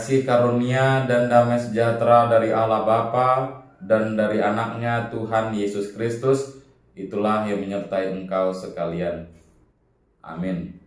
Kasih karunia dan damai sejahtera dari Allah Bapa dan dari anaknya Tuhan Yesus Kristus, itulah yang menyertai engkau sekalian. Amin.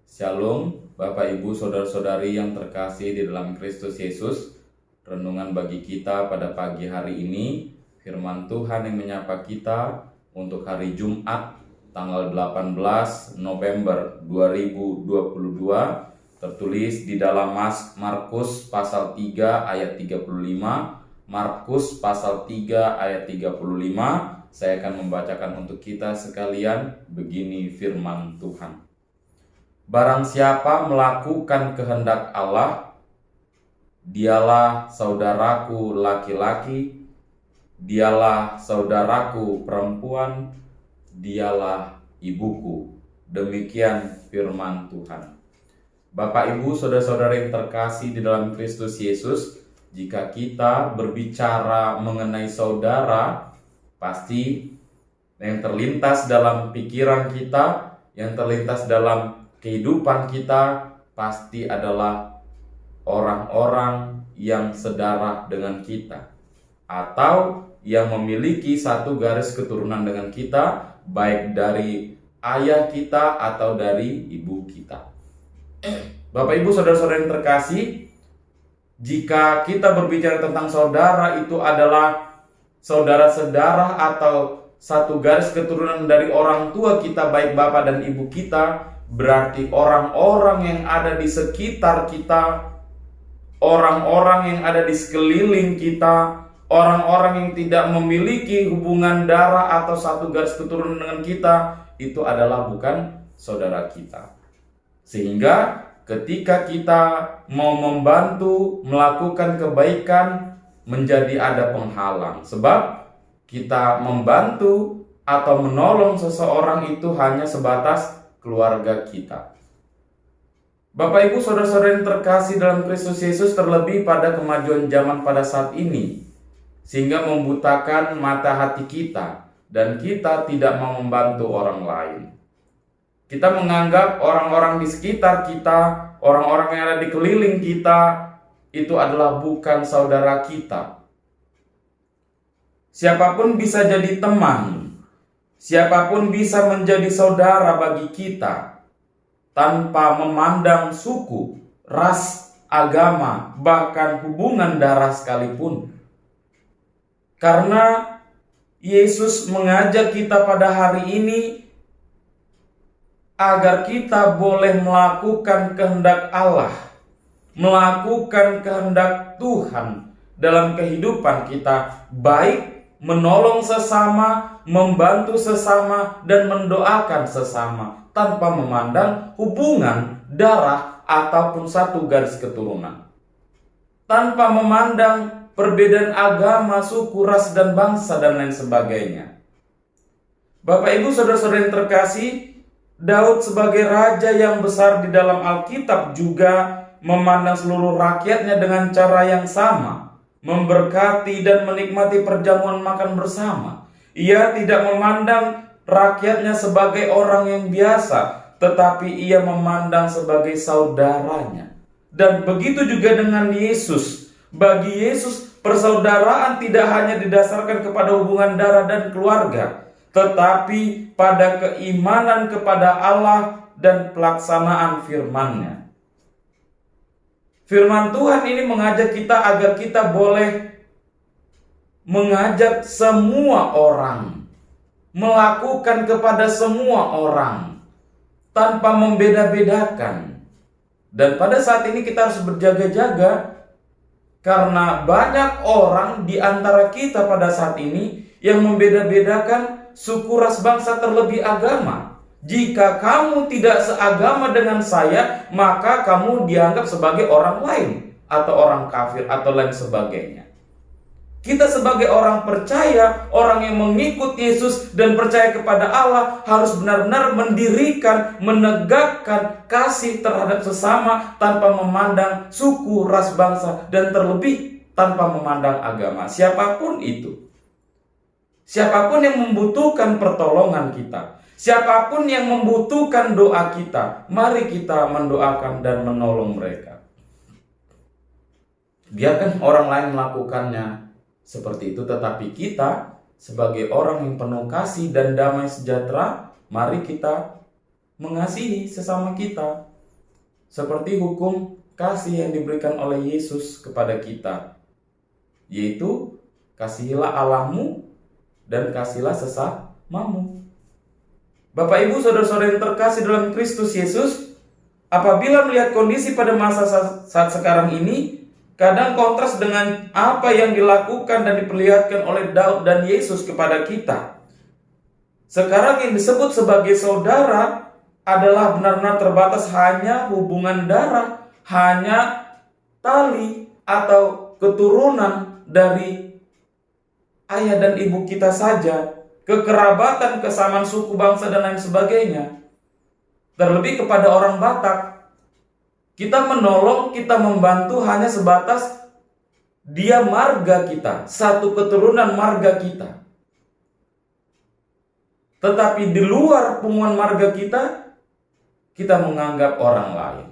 Shalom, Bapak Ibu Saudara-saudari yang terkasih di dalam Kristus Yesus. Renungan bagi kita pada pagi hari ini, firman Tuhan yang menyapa kita untuk hari Jumat tanggal 18 November 2022, tertulis di dalam Markus pasal 3 ayat 35. Markus pasal 3 ayat 35. Saya akan membacakan untuk kita sekalian. Begini firman Tuhan. Barang siapa melakukan kehendak Allah, dialah saudaraku laki-laki, dialah saudaraku perempuan, dialah ibuku. Demikian firman Tuhan. Bapak, Ibu, Saudara-saudara yang terkasih di dalam Kristus Yesus, jika kita berbicara mengenai saudara, pasti yang terlintas dalam pikiran kita, yang terlintas dalam kehidupan kita, pasti adalah orang-orang yang sedarah dengan kita, atau yang memiliki satu garis keturunan dengan kita, baik dari ayah kita atau dari ibu kita. Bapak, Ibu, Saudara-saudara yang terkasih, jika kita berbicara tentang saudara, itu adalah saudara-saudara atau satu garis keturunan dari orang tua kita, baik bapak dan ibu kita. Berarti orang-orang yang ada di sekitar kita, orang-orang yang ada di sekeliling kita, orang-orang yang tidak memiliki hubungan darah atau satu garis keturunan dengan kita, itu adalah bukan saudara kita. Sehingga ketika kita mau membantu melakukan kebaikan, menjadi ada penghalang. Sebab kita membantu atau menolong seseorang itu hanya sebatas keluarga kita. Bapak, Ibu, Saudara-saudara yang terkasih dalam Kristus Yesus, terlebih pada kemajuan zaman pada saat ini, sehingga membutakan mata hati kita, dan kita tidak mau membantu orang lain. Kita menganggap orang-orang di sekitar kita, orang-orang yang ada di keliling kita, itu adalah bukan saudara kita. Siapapun bisa jadi teman, siapapun bisa menjadi saudara bagi kita, tanpa memandang suku, ras, agama, bahkan hubungan darah sekalipun. Karena Yesus mengajak kita pada hari ini agar kita boleh melakukan kehendak Allah, melakukan kehendak Tuhan, dalam kehidupan kita, baik menolong sesama, membantu sesama, dan mendoakan sesama tanpa memandang hubungan darah ataupun satu garis keturunan, tanpa memandang perbedaan agama, suku, ras, dan bangsa, dan lain sebagainya. Bapak, Ibu, saudara-saudara yang terkasih, Daud sebagai raja yang besar di dalam Alkitab juga memandang seluruh rakyatnya dengan cara yang sama, memberkati dan menikmati perjamuan makan bersama. Ia tidak memandang rakyatnya sebagai orang yang biasa, tetapi ia memandang sebagai saudaranya. Dan begitu juga dengan Yesus. Bagi Yesus, persaudaraan tidak hanya didasarkan kepada hubungan darah dan keluarga, tetapi pada keimanan kepada Allah dan pelaksanaan firman-Nya. Firman Tuhan ini mengajak kita agar kita boleh mengajak semua orang, melakukan kepada semua orang, tanpa membeda-bedakan. Dan pada saat ini kita harus berjaga-jaga, karena banyak orang di antara kita pada saat ini yang membeda-bedakan suku, ras, bangsa, terlebih agama. Jika kamu tidak seagama dengan saya, maka kamu dianggap sebagai orang lain, atau orang kafir, atau lain sebagainya. Kita sebagai orang percaya, orang yang mengikut Yesus dan percaya kepada Allah, harus benar-benar mendirikan, menegakkan kasih terhadap sesama tanpa memandang suku, ras, bangsa, dan terlebih tanpa memandang agama. Siapapun itu. Siapapun yang membutuhkan pertolongan kita, siapapun yang membutuhkan doa kita, mari kita mendoakan dan menolong mereka. Biarkan orang lain melakukannya seperti itu, tetapi kita sebagai orang yang penuh kasih dan damai sejahtera, mari kita mengasihi sesama kita. Seperti hukum kasih yang diberikan oleh Yesus kepada kita, yaitu kasihilah Allahmu dan kasihlah sesamamu. Bapak, Ibu, saudara-saudara yang terkasih dalam Kristus Yesus, apabila melihat kondisi pada masa saat sekarang ini, kadang kontras dengan apa yang dilakukan dan diperlihatkan oleh Daud dan Yesus kepada kita. Sekarang yang disebut sebagai saudara adalah benar-benar terbatas hanya hubungan darah, hanya tali atau keturunan dari ayah dan ibu kita saja, kekerabatan, kesamaan suku, bangsa, dan lain sebagainya. Terlebih kepada orang Batak, kita menolong, kita membantu hanya sebatas dia marga kita, satu keturunan marga kita. Tetapi di luar punggungan marga kita menganggap orang lain.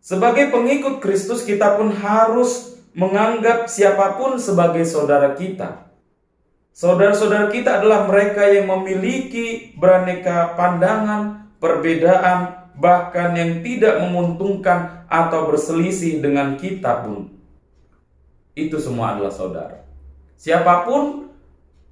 Sebagai pengikut Kristus, kita pun harus menganggap siapapun sebagai saudara kita. Saudara-saudara kita adalah mereka yang memiliki beraneka pandangan, perbedaan, bahkan yang tidak menguntungkan atau berselisih dengan kita pun. Itu semua adalah saudara. Siapapun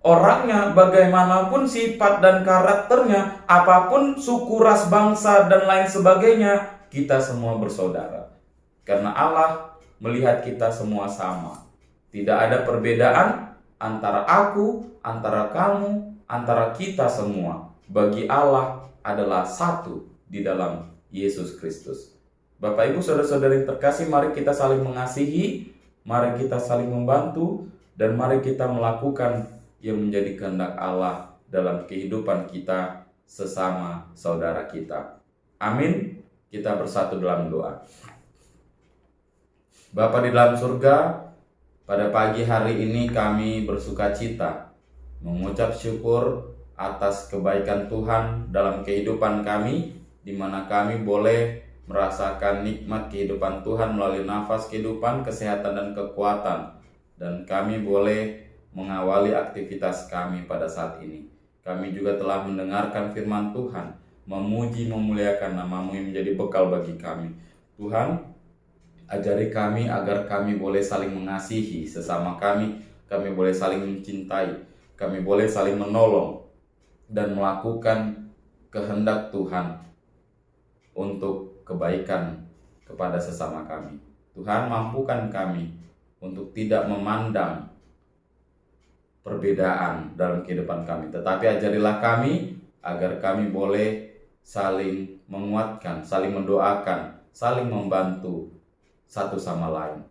orangnya, bagaimanapun sifat dan karakternya, apapun suku, ras, bangsa, dan lain sebagainya, kita semua bersaudara. Karena Allah melihat kita semua sama. Tidak ada perbedaan antara aku, antara kamu, antara kita semua. Bagi Allah adalah satu di dalam Yesus Kristus. Bapak, Ibu, saudara-saudari yang terkasih, mari kita saling mengasihi, mari kita saling membantu, dan mari kita melakukan yang menjadi kehendak Allah dalam kehidupan kita sesama saudara kita. Amin. Kita bersatu dalam doa. Bapa di dalam surga, pada pagi hari ini kami bersukacita mengucap syukur atas kebaikan Tuhan dalam kehidupan kami, di mana kami boleh merasakan nikmat kehidupan Tuhan melalui nafas kehidupan, kesehatan, dan kekuatan. Dan kami boleh mengawali aktivitas kami pada saat ini. Kami juga telah mendengarkan firman Tuhan, memuji, memuliakan nama-Mu yang menjadi bekal bagi kami. Tuhan, ajari kami agar kami boleh saling mengasihi sesama kami boleh saling mencintai, kami boleh saling menolong dan melakukan kehendak Tuhan untuk kebaikan kepada sesama kami. Tuhan, mampukan kami untuk tidak memandang perbedaan dalam kehidupan kami, tetapi ajarilah kami agar kami boleh saling menguatkan, saling mendoakan, saling membantu satu sama lain.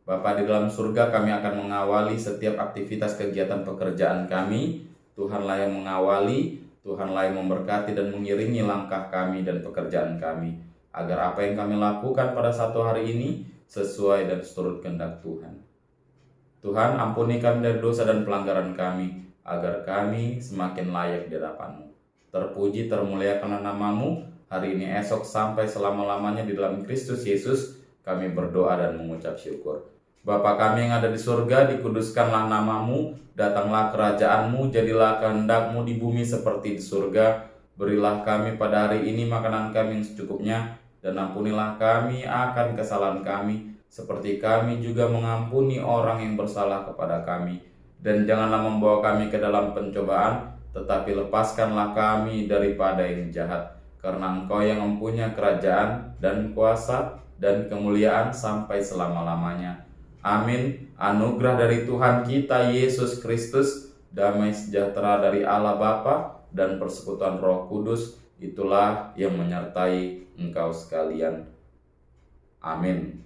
Bapa di dalam surga, kami akan mengawali setiap aktivitas kegiatan pekerjaan kami. Tuhanlah yang mengawali, Tuhanlah yang memberkati dan mengiringi langkah kami dan pekerjaan kami, agar apa yang kami lakukan pada satu hari ini sesuai dan seturut kehendak Tuhan. Tuhan, ampuni kami dari dosa dan pelanggaran kami, agar kami semakin layak di hadapan-Mu. Terpuji, termuliakanlah nama-Mu hari ini, esok, sampai selama-lamanya. Di dalam Kristus Yesus kami berdoa dan mengucap syukur. Bapa kami yang ada di surga, dikuduskanlah nama-Mu, datanglah kerajaan-Mu, jadilah kehendak-Mu di bumi seperti di surga. Berilah kami pada hari ini makanan kami yang secukupnya, dan ampunilah kami akan kesalahan kami, seperti kami juga mengampuni orang yang bersalah kepada kami. Dan janganlah membawa kami ke dalam pencobaan, tetapi lepaskanlah kami daripada yang jahat. Karena Engkau yang mempunyai kerajaan dan kuasa dan kemuliaan sampai selama-lamanya. Amin. Anugerah dari Tuhan kita Yesus Kristus, damai sejahtera dari Allah Bapa, dan persekutuan Roh Kudus, itulah yang menyertai engkau sekalian. Amin.